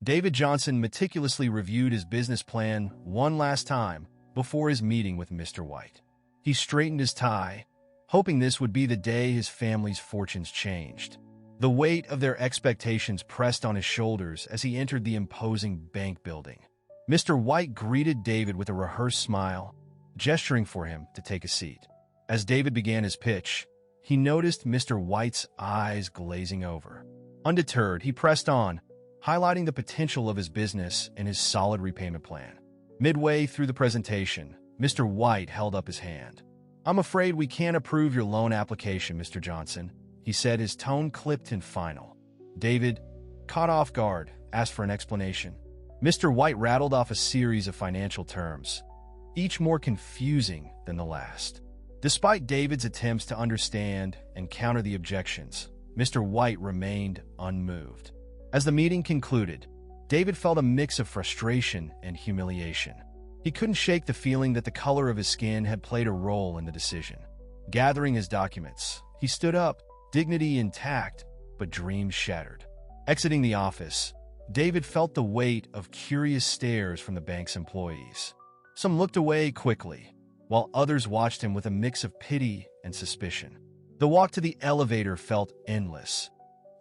David Johnson meticulously reviewed his business plan one last time before his meeting with Mr. White. He straightened his tie, hoping this would be the day his family's fortunes changed. The weight of their expectations pressed on his shoulders as he entered the imposing bank building. Mr. White greeted David with a rehearsed smile, gesturing for him to take a seat. As David began his pitch, he noticed Mr. White's eyes glazing over. Undeterred, he pressed on, highlighting the potential of his business and his solid repayment plan. Midway through the presentation, Mr. White held up his hand. "I'm afraid we can't approve your loan application, Mr. Johnson," he said, his tone clipped and final. David, caught off guard, asked for an explanation. Mr. White rattled off a series of financial terms, each more confusing than the last. Despite David's attempts to understand and counter the objections, Mr. White remained unmoved. As the meeting concluded, David felt a mix of frustration and humiliation. He couldn't shake the feeling that the color of his skin had played a role in the decision. Gathering his documents, he stood up, dignity intact, but dreams shattered. Exiting the office, David felt the weight of curious stares from the bank's employees. Some looked away quickly, while others watched him with a mix of pity and suspicion. The walk to the elevator felt endless,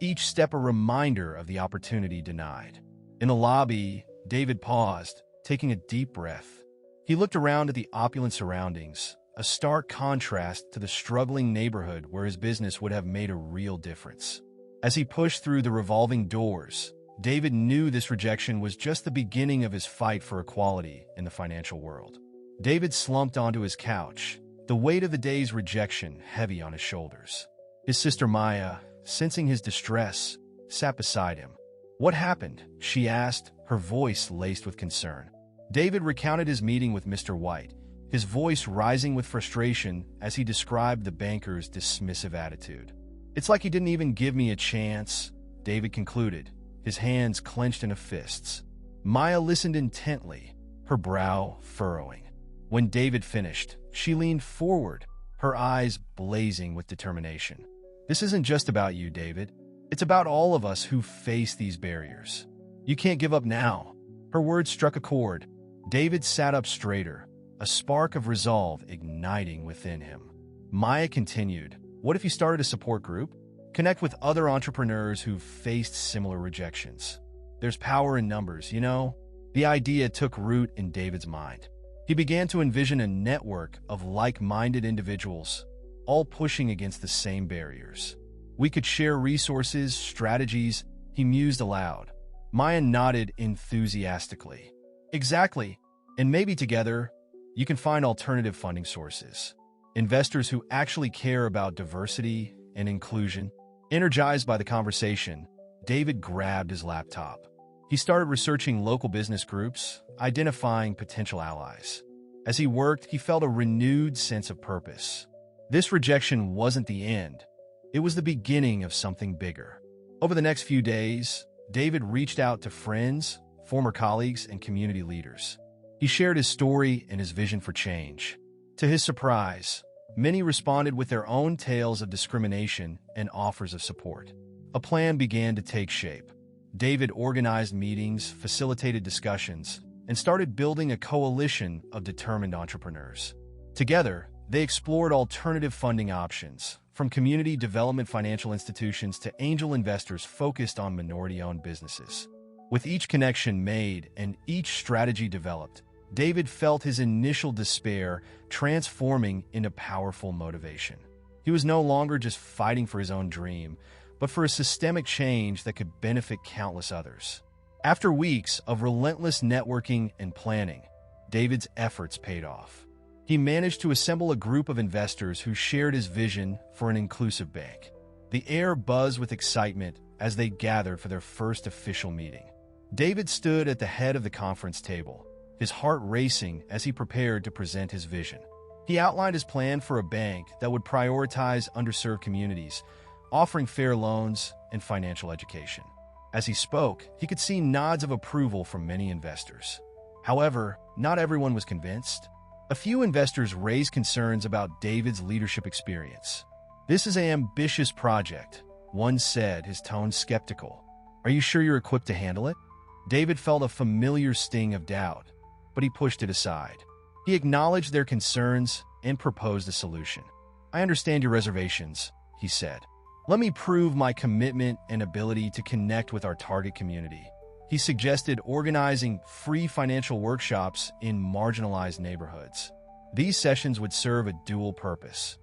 each step a reminder of the opportunity denied. In the lobby, David paused, taking a deep breath. He looked around at the opulent surroundings, a stark contrast to the struggling neighborhood where his business would have made a real difference. As he pushed through the revolving doors, David knew this rejection was just the beginning of his fight for equality in the financial world. David slumped onto his couch, the weight of the day's rejection heavy on his shoulders. His sister Maya, sensing his distress, sat beside him. "What happened?" she asked, her voice laced with concern. David recounted his meeting with Mr. White, his voice rising with frustration as he described the banker's dismissive attitude. "It's like he didn't even give me a chance," David concluded, his hands clenched into fists. Maya listened intently, her brow furrowing. When David finished, she leaned forward, her eyes blazing with determination. "This isn't just about you, David. It's about all of us who face these barriers. You can't give up now." Her words struck a chord. David sat up straighter, a spark of resolve igniting within him. Maya continued, "What if you started a support group? Connect with other entrepreneurs who've faced similar rejections. There's power in numbers, you know?" The idea took root in David's mind. He began to envision a network of like-minded individuals, all pushing against the same barriers. "We could share resources, strategies," he mused aloud. Maya nodded enthusiastically. "Exactly. And maybe together, you can find alternative funding sources. Investors who actually care about diversity and inclusion." Energized by the conversation, David grabbed his laptop. He started researching local business groups, identifying potential allies. As he worked, he felt a renewed sense of purpose. This rejection wasn't the end. It was the beginning of something bigger. Over the next few days, David reached out to friends, former colleagues, and community leaders. He shared his story and his vision for change. To his surprise, many responded with their own tales of discrimination and offers of support. A plan began to take shape. David organized meetings, facilitated discussions, and started building a coalition of determined entrepreneurs. Together, they explored alternative funding options, from community development financial institutions to angel investors focused on minority-owned businesses. With each connection made and each strategy developed, David felt his initial despair transforming into powerful motivation. He was no longer just fighting for his own dream, but for a systemic change that could benefit countless others. After weeks of relentless networking and planning, David's efforts paid off. He managed to assemble a group of investors who shared his vision for an inclusive bank. The air buzzed with excitement as they gathered for their first official meeting. David stood at the head of the conference table, his heart racing as he prepared to present his vision. He outlined his plan for a bank that would prioritize underserved communities, offering fair loans and financial education. As he spoke, he could see nods of approval from many investors. However, not everyone was convinced. A few investors raised concerns about David's leadership experience. "This is an ambitious project," one said, his tone skeptical. "Are you sure you're equipped to handle it?" David felt a familiar sting of doubt, but he pushed it aside. He acknowledged their concerns and proposed a solution. "I understand your reservations," he said. "Let me prove my commitment and ability to connect with our target community." He suggested organizing free financial workshops in marginalized neighborhoods. These sessions would serve a dual purpose,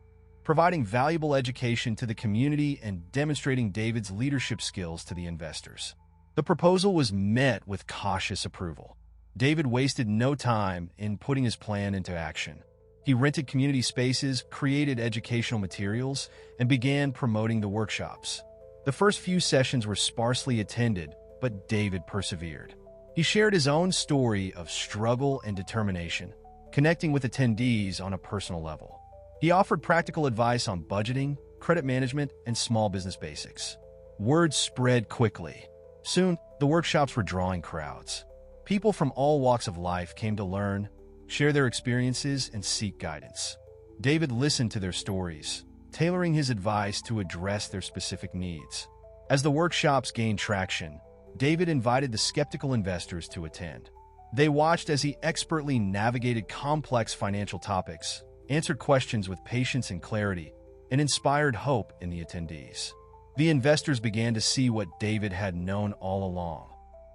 providing valuable education to the community and demonstrating David's leadership skills to the investors. The proposal was met with cautious approval. David wasted no time in putting his plan into action. He rented community spaces, created educational materials, and began promoting the workshops. The first few sessions were sparsely attended, but David persevered. He shared his own story of struggle and determination, connecting with attendees on a personal level. He offered practical advice on budgeting, credit management, and small business basics. Word spread quickly. Soon, the workshops were drawing crowds. People from all walks of life came to learn, share their experiences, and seek guidance. David listened to their stories, tailoring his advice to address their specific needs. As the workshops gained traction, David invited the skeptical investors to attend. They watched as he expertly navigated complex financial topics, answered questions with patience and clarity, and inspired hope in the attendees. The investors began to see what David had known all along,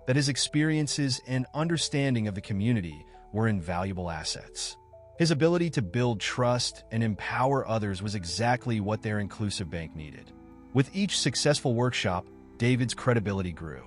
that his experiences and understanding of the community were invaluable assets. His ability to build trust and empower others was exactly what their inclusive bank needed. With each successful workshop, David's credibility grew.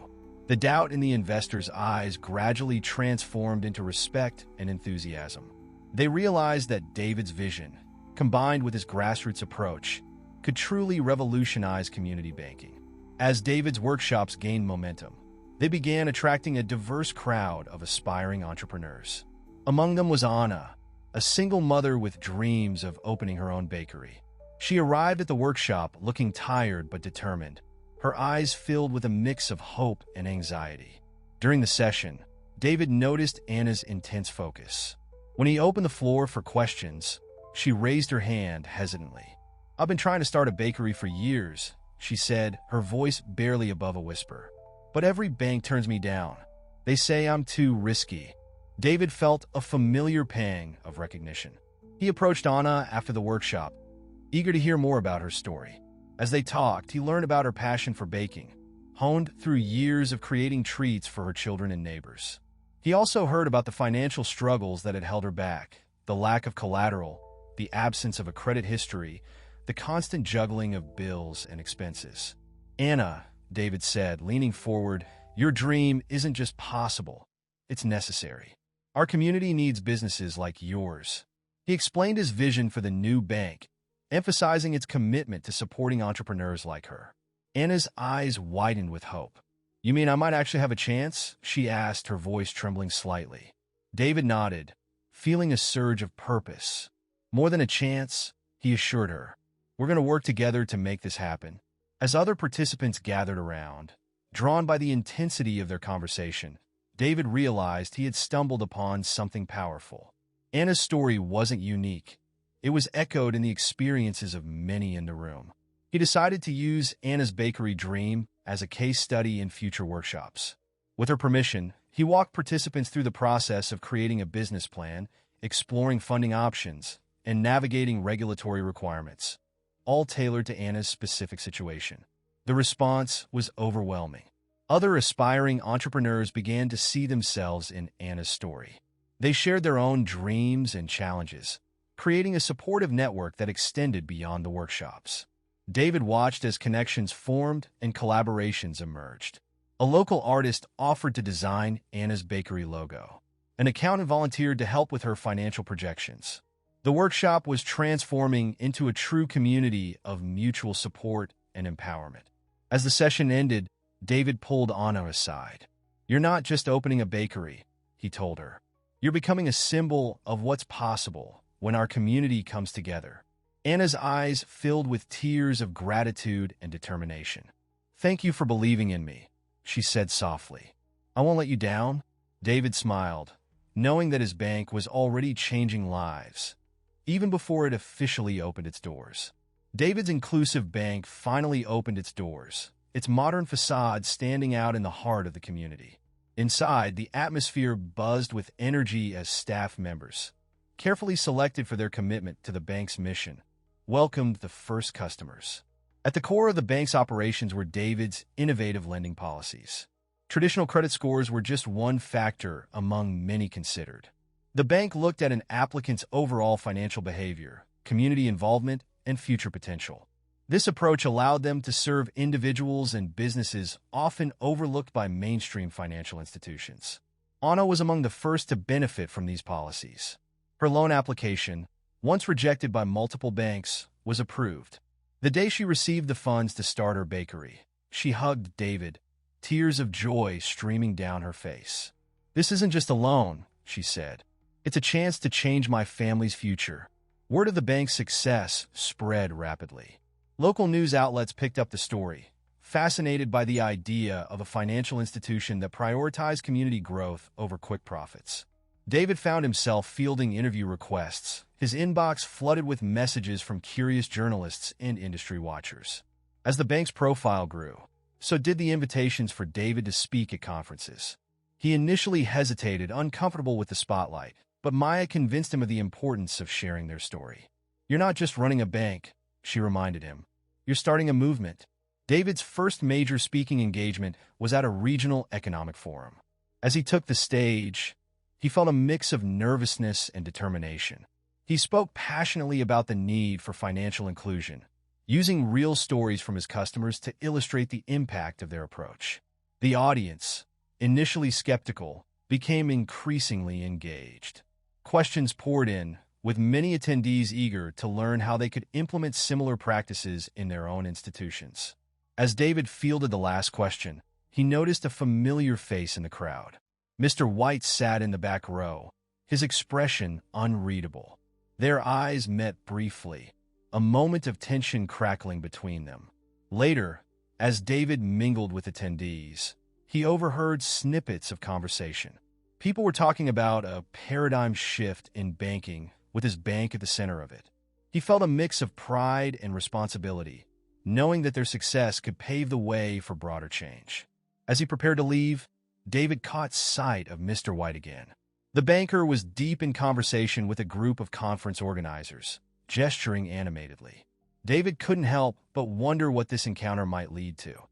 The doubt in the investors' eyes gradually transformed into respect and enthusiasm. They realized that David's vision, combined with his grassroots approach, could truly revolutionize community banking. As David's workshops gained momentum, they began attracting a diverse crowd of aspiring entrepreneurs. Among them was Anna, a single mother with dreams of opening her own bakery. She arrived at the workshop looking tired but determined, her eyes filled with a mix of hope and anxiety. During the session, David noticed Anna's intense focus. When he opened the floor for questions, she raised her hand hesitantly. "I've been trying to start a bakery for years," she said, her voice barely above a whisper. "But every bank turns me down. They say I'm too risky." David felt a familiar pang of recognition. He approached Anna after the workshop, eager to hear more about her story. As they talked, he learned about her passion for baking, honed through years of creating treats for her children and neighbors. He also heard about the financial struggles that had held her back, the lack of collateral, the absence of a credit history, the constant juggling of bills and expenses. "Anna," David said, leaning forward, "your dream isn't just possible, it's necessary. Our community needs businesses like yours." He explained his vision for the new bank, emphasizing its commitment to supporting entrepreneurs like her. Anna's eyes widened with hope. "You mean I might actually have a chance?" she asked, her voice trembling slightly. David nodded, feeling a surge of purpose. "More than a chance," he assured her. "We're going to work together to make this happen." As other participants gathered around, drawn by the intensity of their conversation, David realized he had stumbled upon something powerful. Anna's story wasn't unique. It was echoed in the experiences of many in the room. He decided to use Anna's bakery dream as a case study in future workshops. With her permission, he walked participants through the process of creating a business plan, exploring funding options, and navigating regulatory requirements, all tailored to Anna's specific situation. The response was overwhelming. Other aspiring entrepreneurs began to see themselves in Anna's story. They shared their own dreams and challenges, creating a supportive network that extended beyond the workshops. David watched as connections formed and collaborations emerged. A local artist offered to design Anna's bakery logo. An accountant volunteered to help with her financial projections. The workshop was transforming into a true community of mutual support and empowerment. As the session ended, David pulled Anna aside. "You're not just opening a bakery," he told her. "You're becoming a symbol of what's possible when our community comes together." Anna's eyes filled with tears of gratitude and determination. "Thank you for believing in me," she said softly. "I won't let you down." David smiled, knowing that his bank was already changing lives, even before it officially opened its doors. David's inclusive bank finally opened its doors, its modern facade standing out in the heart of the community. Inside, the atmosphere buzzed with energy as staff members, carefully selected for their commitment to the bank's mission, welcomed the first customers. At the core of the bank's operations were David's innovative lending policies. Traditional credit scores were just one factor among many considered. The bank looked at an applicant's overall financial behavior, community involvement, and future potential. This approach allowed them to serve individuals and businesses often overlooked by mainstream financial institutions. Anna was among the first to benefit from these policies. Her loan application, once rejected by multiple banks, was approved. The day she received the funds to start her bakery, she hugged David, tears of joy streaming down her face. "This isn't just a loan," she said. "It's a chance to change my family's future." Word of the bank's success spread rapidly. Local news outlets picked up the story, fascinated by the idea of a financial institution that prioritized community growth over quick profits. David found himself fielding interview requests, his inbox flooded with messages from curious journalists and industry watchers. As the bank's profile grew, so did the invitations for David to speak at conferences. He initially hesitated, uncomfortable with the spotlight, but Maya convinced him of the importance of sharing their story. "You're not just running a bank," she reminded him. "You're starting a movement." David's first major speaking engagement was at a regional economic forum. As he took the stage, he felt a mix of nervousness and determination. He spoke passionately about the need for financial inclusion, using real stories from his customers to illustrate the impact of their approach. The audience, initially skeptical, became increasingly engaged. Questions poured in, with many attendees eager to learn how they could implement similar practices in their own institutions. As David fielded the last question, he noticed a familiar face in the crowd. Mr. White sat in the back row, his expression unreadable. Their eyes met briefly, a moment of tension crackling between them. Later, as David mingled with attendees, he overheard snippets of conversation. People were talking about a paradigm shift in banking, with his bank at the center of it. He felt a mix of pride and responsibility, knowing that their success could pave the way for broader change. As he prepared to leave, David caught sight of Mr. White again. The banker was deep in conversation with a group of conference organizers, gesturing animatedly. David couldn't help but wonder what this encounter might lead to,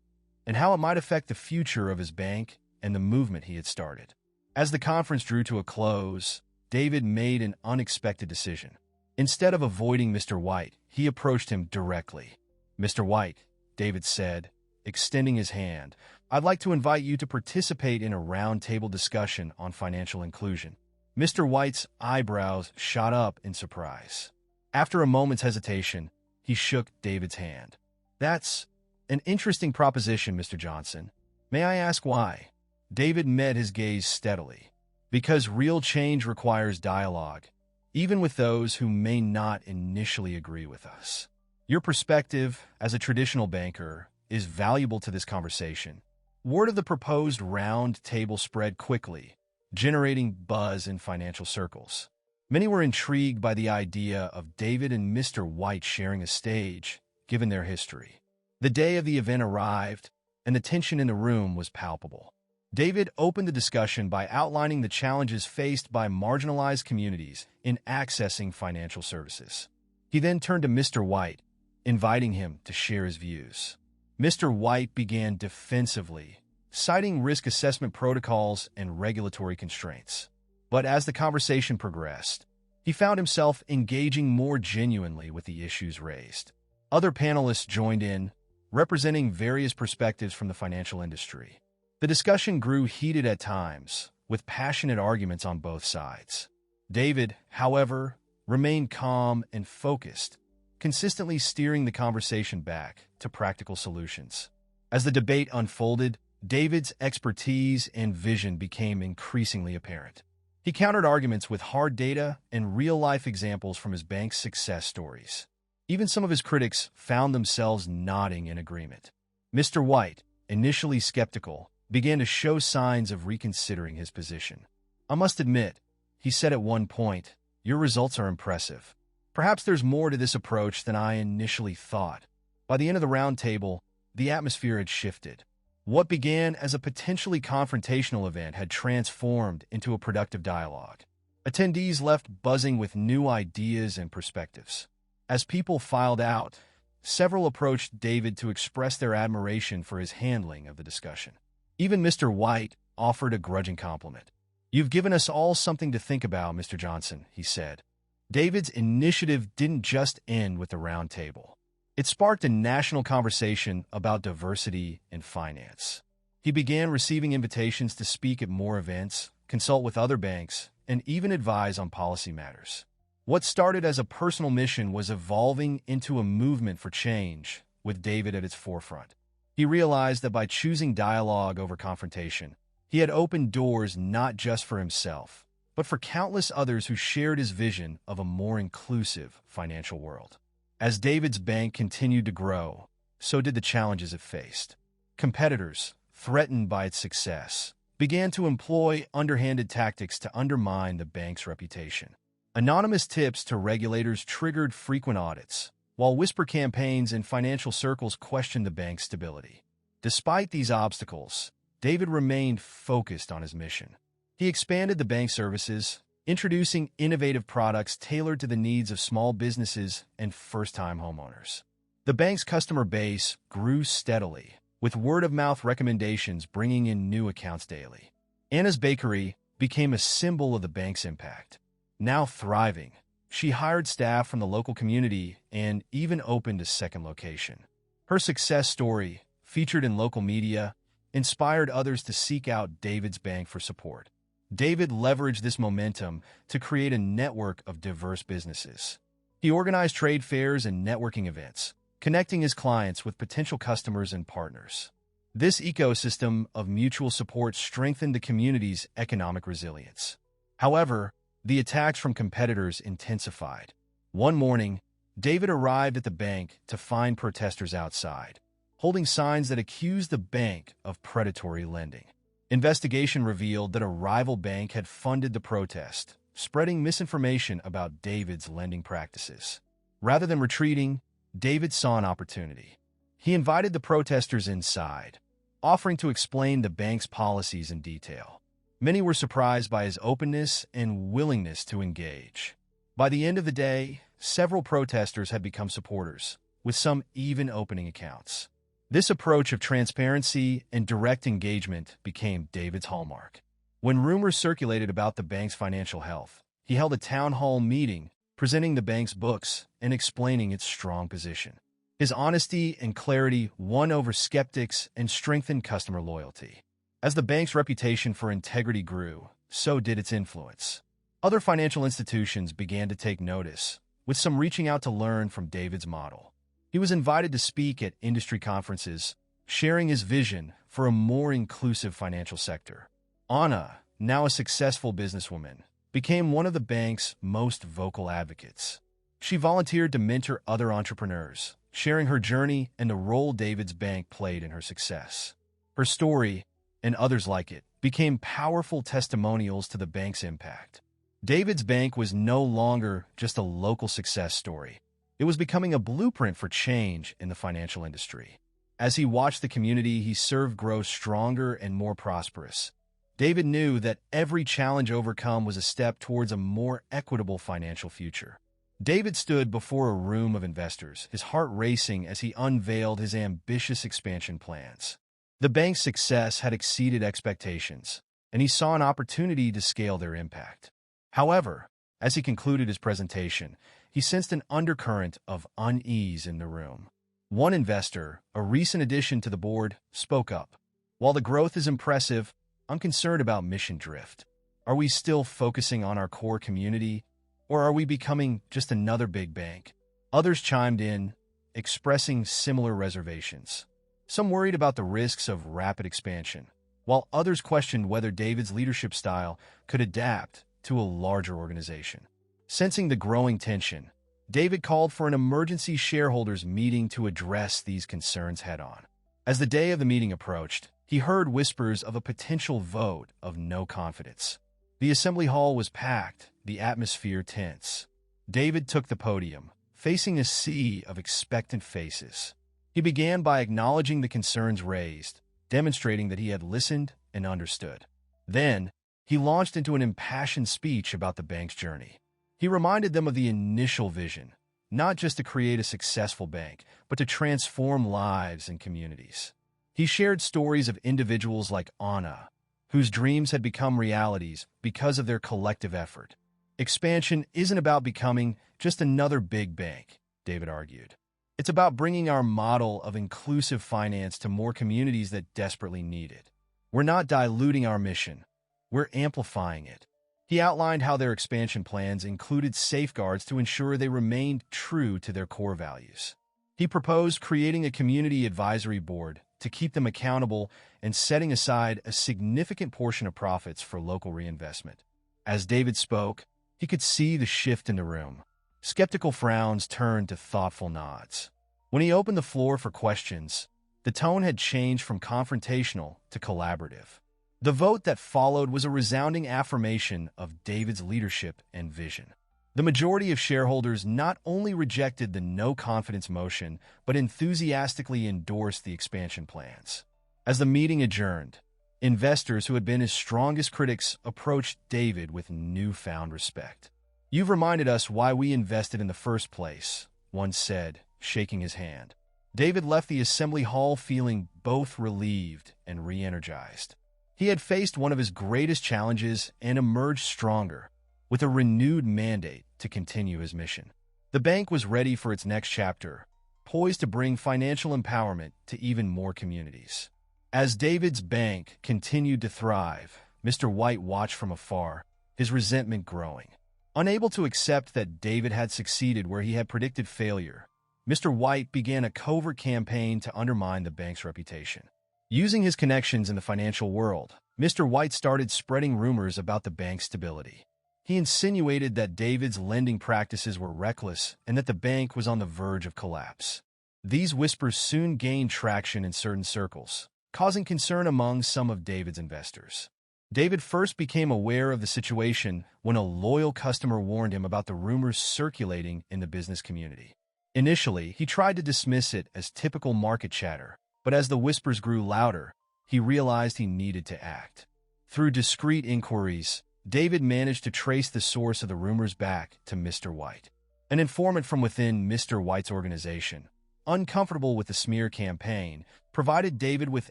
and how it might affect the future of his bank and the movement he had started. As the conference drew to a close, David made an unexpected decision. Instead of avoiding Mr. White, he approached him directly. "Mr. White," David said, extending his hand, "I'd like to invite you to participate in a roundtable discussion on financial inclusion." Mr. White's eyebrows shot up in surprise. After a moment's hesitation, he shook David's hand. "That's an interesting proposition, Mr. Johnson. May I ask why?" David met his gaze steadily. "Because real change requires dialogue, even with those who may not initially agree with us. Your perspective, as a traditional banker, is valuable to this conversation." Word of the proposed round table spread quickly, generating buzz in financial circles. Many were intrigued by the idea of David and Mr. White sharing a stage, given their history. The day of the event arrived, and the tension in the room was palpable. David opened the discussion by outlining the challenges faced by marginalized communities in accessing financial services. He then turned to Mr. White, inviting him to share his views. Mr. White began defensively, citing risk assessment protocols and regulatory constraints. But as the conversation progressed, he found himself engaging more genuinely with the issues raised. Other panelists joined in, representing various perspectives from the financial industry. The discussion grew heated at times, with passionate arguments on both sides. David, however, remained calm and focused, consistently steering the conversation back to practical solutions. As the debate unfolded, David's expertise and vision became increasingly apparent. He countered arguments with hard data and real-life examples from his bank's success stories. Even some of his critics found themselves nodding in agreement. Mr. White, initially skeptical, began to show signs of reconsidering his position. "I must admit," he said at one point, "your results are impressive. Perhaps there's more to this approach than I initially thought." By the end of the round table, the atmosphere had shifted. What began as a potentially confrontational event had transformed into a productive dialogue. Attendees left buzzing with new ideas and perspectives. As people filed out, several approached David to express their admiration for his handling of the discussion. Even Mr. White offered a grudging compliment. "You've given us all something to think about, Mr. Johnson," he said. David's initiative didn't just end with the round table. It sparked a national conversation about diversity in finance. He began receiving invitations to speak at more events, consult with other banks, and even advise on policy matters. What started as a personal mission was evolving into a movement for change, with David at its forefront. He realized that by choosing dialogue over confrontation, he had opened doors not just for himself, but for countless others who shared his vision of a more inclusive financial world. As David's bank continued to grow, so did the challenges it faced. Competitors, threatened by its success, began to employ underhanded tactics to undermine the bank's reputation. Anonymous tips to regulators triggered frequent audits, while whisper campaigns in financial circles questioned the bank's stability. Despite these obstacles, David remained focused on his mission. He expanded the bank's services, introducing innovative products tailored to the needs of small businesses and first-time homeowners. The bank's customer base grew steadily, with word-of-mouth recommendations bringing in new accounts daily. Anna's Bakery became a symbol of the bank's impact. Now thriving, she hired staff from the local community and even opened a second location. Her success story, featured in local media, inspired others to seek out David's bank for support. David leveraged this momentum to create a network of diverse businesses. He organized trade fairs and networking events, connecting his clients with potential customers and partners. This ecosystem of mutual support strengthened the community's economic resilience. However, the attacks from competitors intensified. One morning, David arrived at the bank to find protesters outside, holding signs that accused the bank of predatory lending. Investigation revealed that a rival bank had funded the protest, spreading misinformation about David's lending practices. Rather than retreating, David saw an opportunity. He invited the protesters inside, offering to explain the bank's policies in detail. Many were surprised by his openness and willingness to engage. By the end of the day, several protesters had become supporters, with some even opening accounts. This approach of transparency and direct engagement became David's hallmark. When rumors circulated about the bank's financial health, he held a town hall meeting, presenting the bank's books and explaining its strong position. His honesty and clarity won over skeptics and strengthened customer loyalty. As the bank's reputation for integrity grew, so did its influence. Other financial institutions began to take notice, with some reaching out to learn from David's model. He was invited to speak at industry conferences, sharing his vision for a more inclusive financial sector. Anna, now a successful businesswoman, became one of the bank's most vocal advocates. She volunteered to mentor other entrepreneurs, sharing her journey and the role David's bank played in her success. Her story, and others like it, became powerful testimonials to the bank's impact. David's bank was no longer just a local success story. It was becoming a blueprint for change in the financial industry. As he watched the community he served grow stronger and more prosperous, David knew that every challenge overcome was a step towards a more equitable financial future. David stood before a room of investors, his heart racing as he unveiled his ambitious expansion plans. The bank's success had exceeded expectations, and he saw an opportunity to scale their impact. However, as he concluded his presentation, he sensed an undercurrent of unease in the room. One investor, a recent addition to the board, spoke up. "While the growth is impressive, I'm concerned about mission drift. Are we still focusing on our core community, or are we becoming just another big bank?" Others chimed in, expressing similar reservations. Some worried about the risks of rapid expansion, while others questioned whether David's leadership style could adapt to a larger organization. Sensing the growing tension, David called for an emergency shareholders meeting to address these concerns head-on. As the day of the meeting approached, he heard whispers of a potential vote of no confidence. The assembly hall was packed, the atmosphere tense. David took the podium, facing a sea of expectant faces. He began by acknowledging the concerns raised, demonstrating that he had listened and understood. Then, he launched into an impassioned speech about the bank's journey. He reminded them of the initial vision, not just to create a successful bank, but to transform lives and communities. He shared stories of individuals like Anna, whose dreams had become realities because of their collective effort. Expansion isn't about becoming just another big bank, David argued. It's about bringing our model of inclusive finance to more communities that desperately need it. We're not diluting our mission. We're amplifying it. He outlined how their expansion plans included safeguards to ensure they remained true to their core values. He proposed creating a community advisory board to keep them accountable and setting aside a significant portion of profits for local reinvestment. As David spoke, he could see the shift in the room. Skeptical frowns turned to thoughtful nods. When he opened the floor for questions, the tone had changed from confrontational to collaborative. The vote that followed was a resounding affirmation of David's leadership and vision. The majority of shareholders not only rejected the no-confidence motion, but enthusiastically endorsed the expansion plans. As the meeting adjourned, investors who had been his strongest critics approached David with newfound respect. "You've reminded us why we invested in the first place," one said, shaking his hand. David left the assembly hall feeling both relieved and re-energized. He had faced one of his greatest challenges and emerged stronger, with a renewed mandate to continue his mission. The bank was ready for its next chapter, poised to bring financial empowerment to even more communities. As David's bank continued to thrive, Mr. White watched from afar, his resentment growing. Unable to accept that David had succeeded where he had predicted failure, Mr. White began a covert campaign to undermine the bank's reputation. Using his connections in the financial world, Mr. White started spreading rumors about the bank's stability. He insinuated that David's lending practices were reckless and that the bank was on the verge of collapse. These whispers soon gained traction in certain circles, causing concern among some of David's investors. David first became aware of the situation when a loyal customer warned him about the rumors circulating in the business community. Initially, he tried to dismiss it as typical market chatter, but as the whispers grew louder, he realized he needed to act. Through discreet inquiries, David managed to trace the source of the rumors back to Mr. White. An informant from within Mr. White's organization, uncomfortable with the smear campaign, provided David with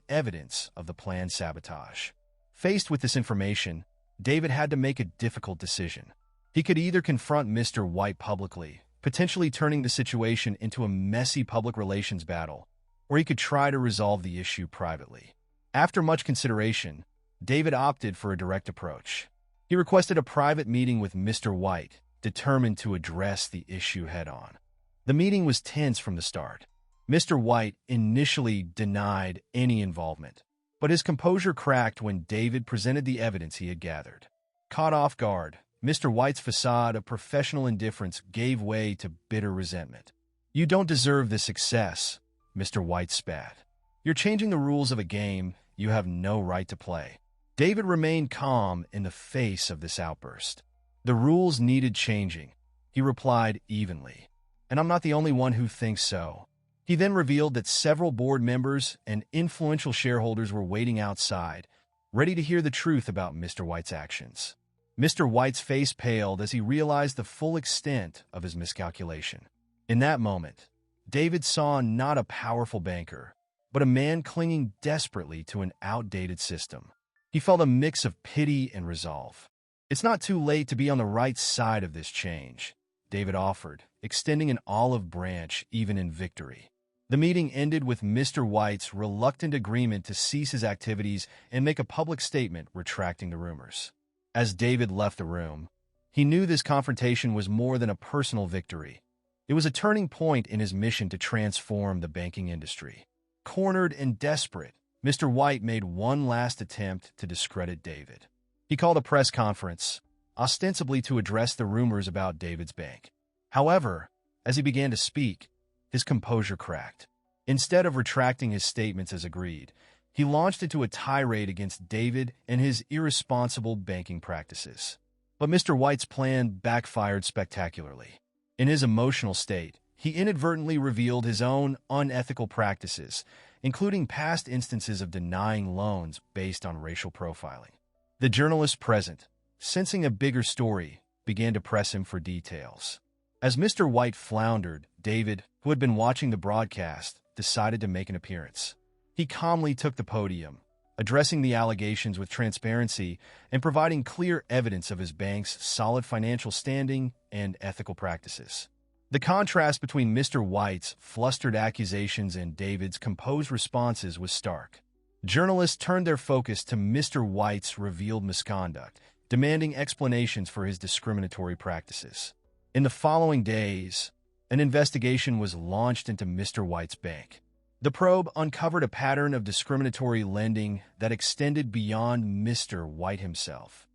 evidence of the planned sabotage. Faced with this information, David had to make a difficult decision. He could either confront Mr. White publicly, potentially turning the situation into a messy public relations battle, or he could try to resolve the issue privately. After much consideration, David opted for a direct approach. He requested a private meeting with Mr. White, determined to address the issue head-on. The meeting was tense from the start. Mr. White initially denied any involvement, but his composure cracked when David presented the evidence he had gathered. Caught off guard, Mr. White's facade of professional indifference gave way to bitter resentment. "You don't deserve this success," Mr. White spat. "You're changing the rules of a game you have no right to play." David remained calm in the face of this outburst. "The rules needed changing," he replied evenly. "And I'm not the only one who thinks so." He then revealed that several board members and influential shareholders were waiting outside, ready to hear the truth about Mr. White's actions. Mr. White's face paled as he realized the full extent of his miscalculation. In that moment, David saw not a powerful banker, but a man clinging desperately to an outdated system. He felt a mix of pity and resolve. "It's not too late to be on the right side of this change," David offered, extending an olive branch even in victory. The meeting ended with Mr. White's reluctant agreement to cease his activities and make a public statement retracting the rumors. As David left the room, he knew this confrontation was more than a personal victory. It was a turning point in his mission to transform the banking industry. Cornered and desperate, Mr. White made one last attempt to discredit David. He called a press conference, ostensibly to address the rumors about David's bank. However, as he began to speak, his composure cracked. Instead of retracting his statements as agreed, he launched into a tirade against David and his irresponsible banking practices. But Mr. White's plan backfired spectacularly. In his emotional state, he inadvertently revealed his own unethical practices, including past instances of denying loans based on racial profiling. The journalist present, sensing a bigger story, began to press him for details. As Mr. White floundered, David, who had been watching the broadcast, decided to make an appearance. He calmly took the podium, addressing the allegations with transparency and providing clear evidence of his bank's solid financial standing and ethical practices. The contrast between Mr. White's flustered accusations and David's composed responses was stark. Journalists turned their focus to Mr. White's revealed misconduct, demanding explanations for his discriminatory practices. In the following days, an investigation was launched into Mr. White's bank. The probe uncovered a pattern of discriminatory lending that extended beyond Mr. White himself,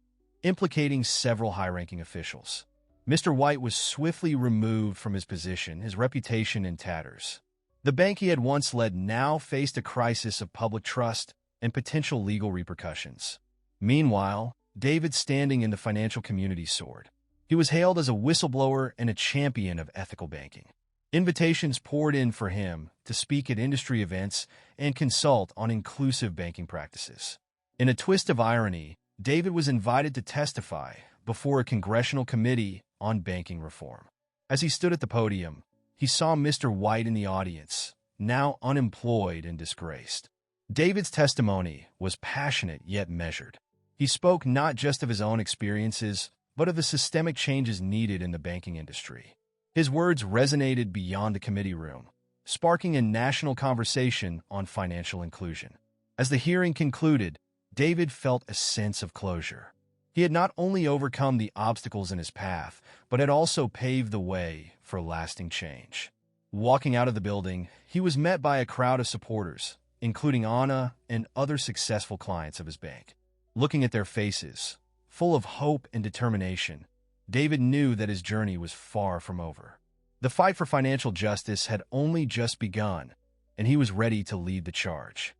implicating several high-ranking officials. Mr. White was swiftly removed from his position, his reputation in tatters. The bank he had once led now faced a crisis of public trust and potential legal repercussions. Meanwhile, David's standing in the financial community soared. He was hailed as a whistleblower and a champion of ethical banking. Invitations poured in for him to speak at industry events and consult on inclusive banking practices. In a twist of irony, David was invited to testify before a congressional committee on banking reform. As he stood at the podium, he saw Mr. White in the audience, now unemployed and disgraced. David's testimony was passionate yet measured. He spoke not just of his own experiences, but of the systemic changes needed in the banking industry. His words resonated beyond the committee room, sparking a national conversation on financial inclusion. As the hearing concluded, David felt a sense of closure. He had not only overcome the obstacles in his path, but had also paved the way for lasting change. Walking out of the building, he was met by a crowd of supporters, including Anna and other successful clients of his bank. Looking at their faces, full of hope and determination, David knew that his journey was far from over. The fight for financial justice had only just begun, and he was ready to lead the charge.